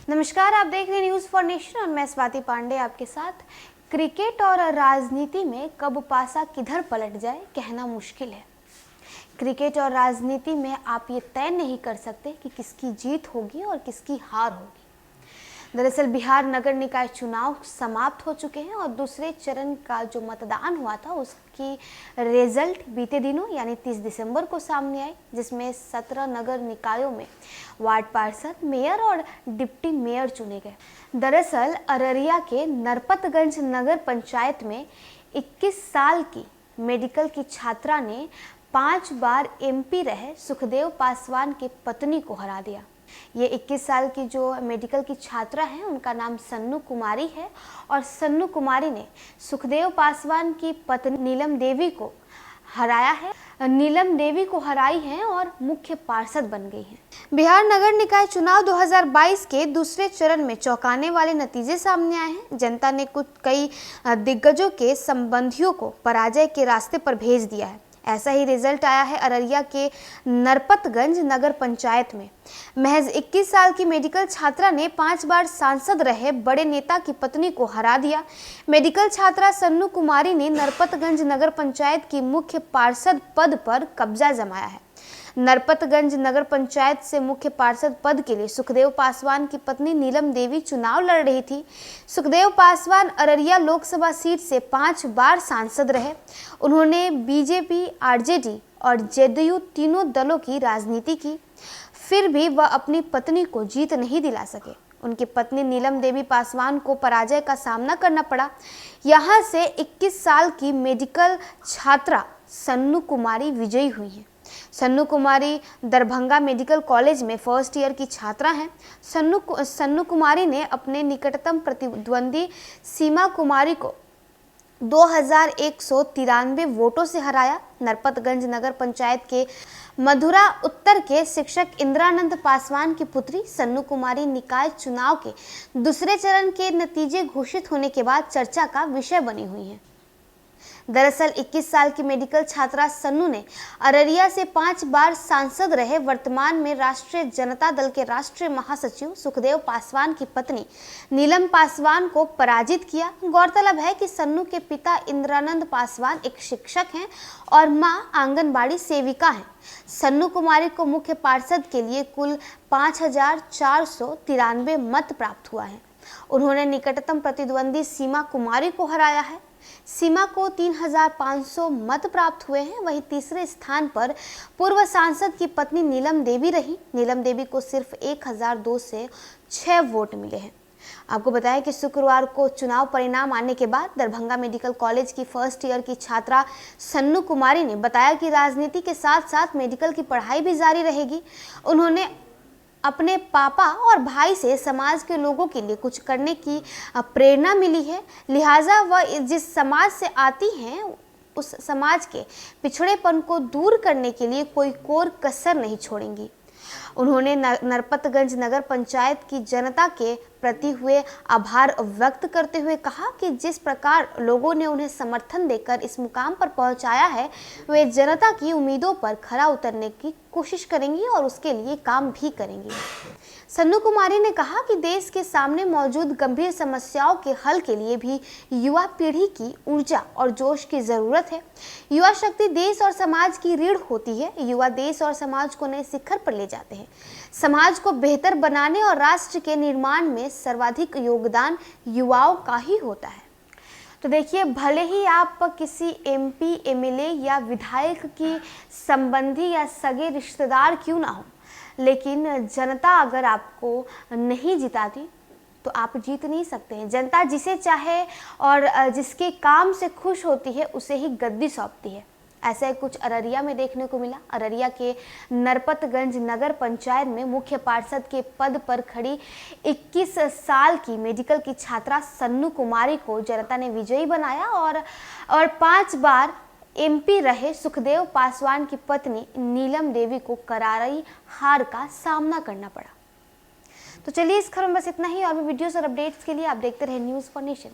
नमस्कार, आप देख रहे हैं न्यूज़ फॉर नेशन और मैं स्वाति पांडे आपके साथ। क्रिकेट और राजनीति में कब पासा किधर पलट जाए कहना मुश्किल है। क्रिकेट और राजनीति में आप ये तय नहीं कर सकते कि किसकी जीत होगी और किसकी हार होगी। दरअसल बिहार नगर निकाय चुनाव समाप्त हो चुके हैं और दूसरे चरण का जो मतदान हुआ था उसकी रिजल्ट बीते दिनों यानी 30 दिसंबर को सामने आई, जिसमें 17 नगर निकायों में वार्ड पार्षद, मेयर और डिप्टी मेयर चुने गए। दरअसल अररिया के नरपतगंज नगर पंचायत में 21 साल की मेडिकल की छात्रा ने 5 बार एमपी रहे सुखदेव पासवान की पत्नी को हरा दिया। ये 21 साल की जो मेडिकल की छात्रा है उनका नाम सन्नू कुमारी है और सन्नू कुमारी ने सुखदेव पासवान की पत्नी नीलम देवी को हराया है। नीलम देवी को हराई है और मुख्य पार्षद बन गई हैं। बिहार नगर निकाय चुनाव 2022 के दूसरे चरण में चौंकाने वाले नतीजे सामने आए हैं। जनता ने कई दिग्गजों के संबंधियों को पराजय के रास्ते पर भेज दिया है। ऐसा ही रिजल्ट आया है अररिया के नरपतगंज नगर पंचायत में। महज 21 साल की मेडिकल छात्रा ने 5 बार सांसद रहे बड़े नेता की पत्नी को हरा दिया। मेडिकल छात्रा सन्नू कुमारी ने नरपतगंज नगर पंचायत की मुख्य पार्षद पद पर कब्जा जमाया है। नरपतगंज नगर पंचायत से मुख्य पार्षद पद के लिए सुखदेव पासवान की पत्नी नीलम देवी चुनाव लड़ रही थी। सुखदेव पासवान अररिया लोकसभा सीट से 5 बार सांसद रहे। उन्होंने बीजेपी, आरजेडी और जेडीयू तीनों दलों की राजनीति की, फिर भी वह अपनी पत्नी को जीत नहीं दिला सके। उनकी पत्नी नीलम देवी पासवान को पराजय का सामना करना पड़ा। यहाँ से 21 साल की मेडिकल छात्रा सन्नू कुमारी विजयी हुई हैं। सन्नू कुमारी दरभंगा मेडिकल कॉलेज में फर्स्ट ईयर की छात्रा हैं। सन्नू कुमारी ने अपने निकटतम प्रतिद्वंदी सीमा कुमारी को 2193 वोटों से हराया। नरपतगंज नगर पंचायत के मधुरा उत्तर के शिक्षक इंद्रानंद पासवान की पुत्री सन्नू कुमारी निकाय चुनाव के दूसरे चरण के नतीजे घोषित होने के बाद चर्चा का विषय बनी हुई हैं। दरअसल 21 साल की मेडिकल छात्रा सन्नू ने अररिया से 5 बार सांसद रहे वर्तमान में राष्ट्रीय जनता दल के राष्ट्रीय महासचिव सुखदेव पासवान की पत्नी नीलम पासवान को पराजित किया। गौरतलब है कि सन्नू के पिता इंद्रानंद पासवान एक शिक्षक हैं और मां आंगनबाड़ी सेविका हैं। सन्नू कुमारी को मुख्य पार्षद के लिए कुल 5493 मत प्राप्त हुआ है। उन्होंने निकटतम प्रतिद्वंदी सीमा कुमारी को हराया है। सीमा को 3500 मत प्राप्त हुए हैं। वहीं तीसरे स्थान पर पूर्व सांसद की पत्नी नीलम देवी रही। नीलम देवी को सिर्फ 1002 से 6 वोट मिले हैं। आपको बताया कि शुक्रवार को चुनाव परिणाम आने के बाद दरभंगा मेडिकल कॉलेज की फर्स्ट ईयर की छात्रा सन्नू कुमारी ने बताया कि राजनीति के साथ साथ मेडिकल की पढ़ाई भी जारी रहेगी। उन्होंने अपने पापा और भाई से समाज के लोगों के लिए कुछ करने की प्रेरणा मिली है, लिहाजा वह जिस समाज से आती हैं उस समाज के पिछड़ेपन को दूर करने के लिए कोई कोर कसर नहीं छोड़ेंगी। उन्होंने नरपतगंज नगर पंचायत की जनता के प्रति हुए आभार व्यक्त करते हुए कहा कि जिस प्रकार लोगों ने उन्हें समर्थन देकर इस मुकाम पर पहुंचाया है, वे जनता की उम्मीदों पर खरा उतरने की कोशिश करेंगी और उसके लिए काम भी करेंगी। सन्नू कुमारी ने कहा कि देश के सामने मौजूद गंभीर समस्याओं के हल के लिए भी युवा पीढ़ी की ऊर्जा और जोश की जरूरत है। युवा शक्ति देश और समाज की रीढ़ होती है। युवा देश और समाज को नए शिखर पर ले जाते हैं। समाज को बेहतर बनाने और राष्ट्र के निर्माण में सर्वाधिक योगदान युवाओं का ही होता है। तो देखिए, भले ही आप किसी एमपी, एमएलए या विधायक की संबंधी या सगे रिश्तेदार क्यों ना हो, लेकिन जनता अगर आपको नहीं जिताती तो आप जीत नहीं सकते हैं। जनता जिसे चाहे और जिसके काम से खुश होती है उसे ही गद्दी सौंपती है। ऐसा ही कुछ अररिया में देखने को मिला। अररिया के नरपतगंज नगर पंचायत में मुख्य पार्षद के पद पर खड़ी 21 साल की मेडिकल की छात्रा सन्नू कुमारी को जनता ने विजयी बनाया और 5 बार एमपी रहे सुखदेव पासवान की पत्नी नीलम देवी को करारी हार का सामना करना पड़ा। तो चलिए, इस खबर में बस इतना ही। और भी वीडियोस और अपडेट्स के लिए आप देखते रहे न्यूज़ फॉर नेशन।